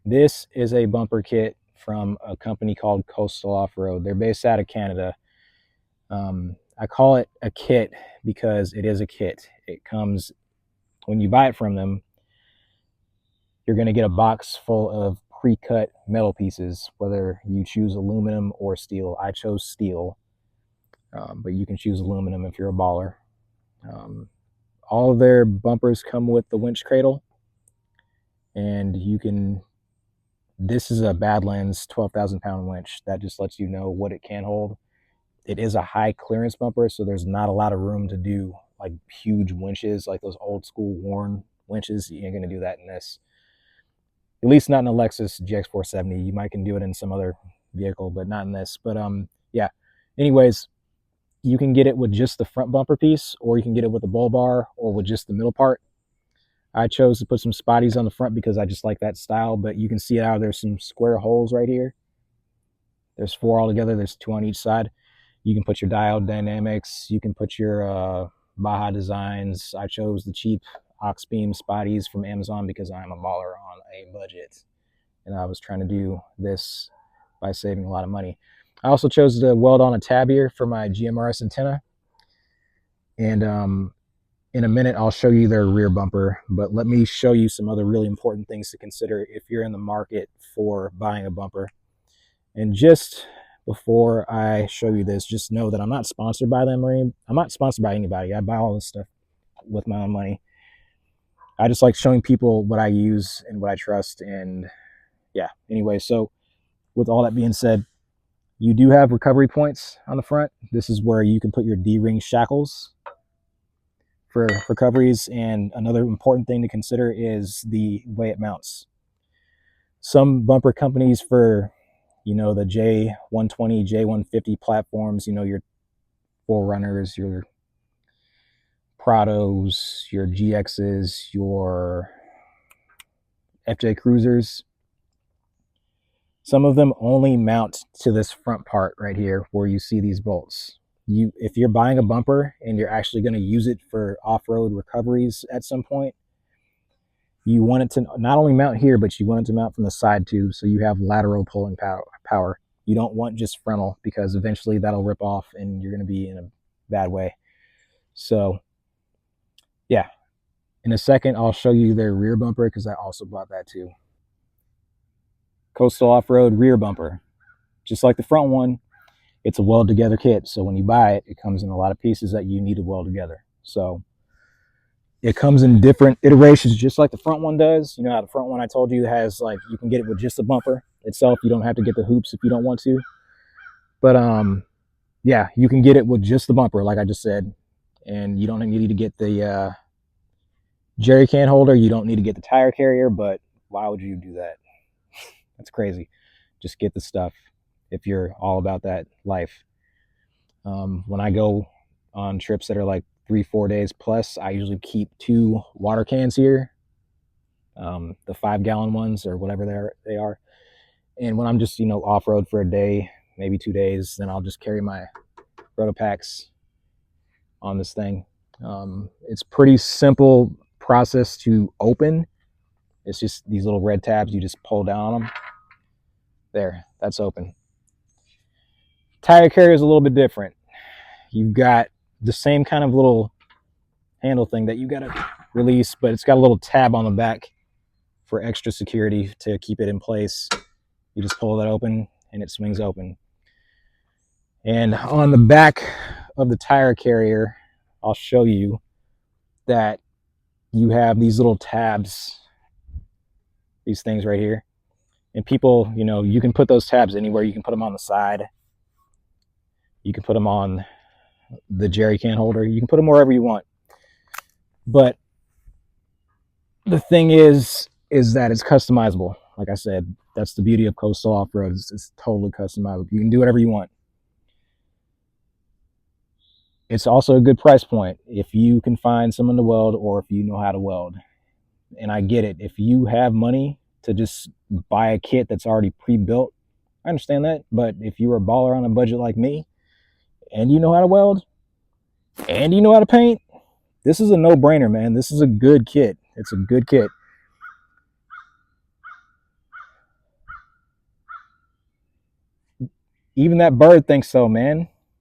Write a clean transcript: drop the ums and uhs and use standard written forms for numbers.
This is a bumper kit from a company called Coastal Off-Road. They're based out of Canada. I call it a kit because it is a kit. It comes, when you buy it from them, you're going to get a box full of pre-cut metal pieces, whether you choose aluminum or steel. I chose steel, but you can choose aluminum if you're a baller. All of their bumpers come with the winch cradle, and you can, this is a Badlands 12,000 pound winch that just lets you know what it can hold. It is a high clearance bumper, so there's not a lot of room to do like huge winches, like those old school worn winches. You ain't gonna do that in this. At least not in a Lexus GX470. You might can do it in some other vehicle, but not in this. But yeah. Anyways, you can get it with just the front bumper piece, or you can get it with the bull bar, or with just the middle part. I chose to put some spotties on the front because I just like that style, but you can see how there's some square holes right here. There's 4 altogether. There's 2 on each side. You can put your diode dynamics. You can put your Baja designs. I chose the cheap ox beam spotties from Amazon because I'm a baller on a budget, and I was trying to do this by saving a lot of money. I also chose to weld on a tab here for my GMRS antenna, and in a minute I'll show you their rear bumper, but let me show you some other really important things to consider if you're in the market for buying a bumper. And just before I show you this, just know that I'm not sponsored by them, or I'm not sponsored by anybody. I buy all this stuff with my own money. I just like showing people what I use and what I trust. And yeah, anyway, so with all that being said, you do have recovery points on the front. This is where you can put your D-ring shackles for recoveries. And another important thing to consider is the way it mounts. Some bumper companies for, you know, the J120, J150 platforms, you know, your Forerunners, your Prados, your GXs, your FJ Cruisers. Some of them only mount to this front part right here where you see these bolts. If you're buying a bumper and you're actually going to use it for off-road recoveries at some point, you want it to not only mount here, but you want it to mount from the side too, so you have lateral pulling power. You don't want just frontal, because eventually that'll rip off and you're going to be in a bad way. So yeah, in a second I'll show you their rear bumper because I also bought that too. Coastal Off-Road rear bumper. Just like the front one, it's a weld together kit. So when you buy it, it comes in a lot of pieces that you need to weld together. So it comes in different iterations, just like the front one does. You know how the front one I told you has, like, you can get it with just the bumper itself. You don't have to get the hoops if you don't want to. But yeah, you can get it with just the bumper, like I just said. And you don't need to get the jerry can holder. You don't need to get the tire carrier, but why would you do that? That's crazy. Just get the stuff if you're all about that life. When I go on trips that are like 3-4 days plus, I usually keep 2 water cans here, the 5-gallon ones or whatever they are. And when I'm just, you know, off-road for a day, maybe 2 days, then I'll just carry my Rotopacks on this thing. It's pretty simple process to open. It's just these little red tabs. You just pull down on them. There, that's open. Tire carrier is a little bit different. You've got the same kind of little handle thing that you got to release, but it's got a little tab on the back for extra security to keep it in place. You just pull that open and it swings open. And on the back of the tire carrier, I'll show you that you have these little tabs, these things right here. And people, you know, you can put those tabs anywhere. You can put them on the side. You can put them on the jerry can holder. You can put them wherever you want. But the thing is that it's customizable. Like I said, that's the beauty of Coastal Off-Road. It's totally customizable. You can do whatever you want. It's also a good price point if you can find someone to weld, or if you know how to weld. And I get it. If you have money to just buy a kit that's already pre-built, I understand that. But if you're a baller on a budget like me, and you know how to weld, and you know how to paint, this is a no-brainer, man. This is a good kit. It's a good kit. Even that bird thinks so, man.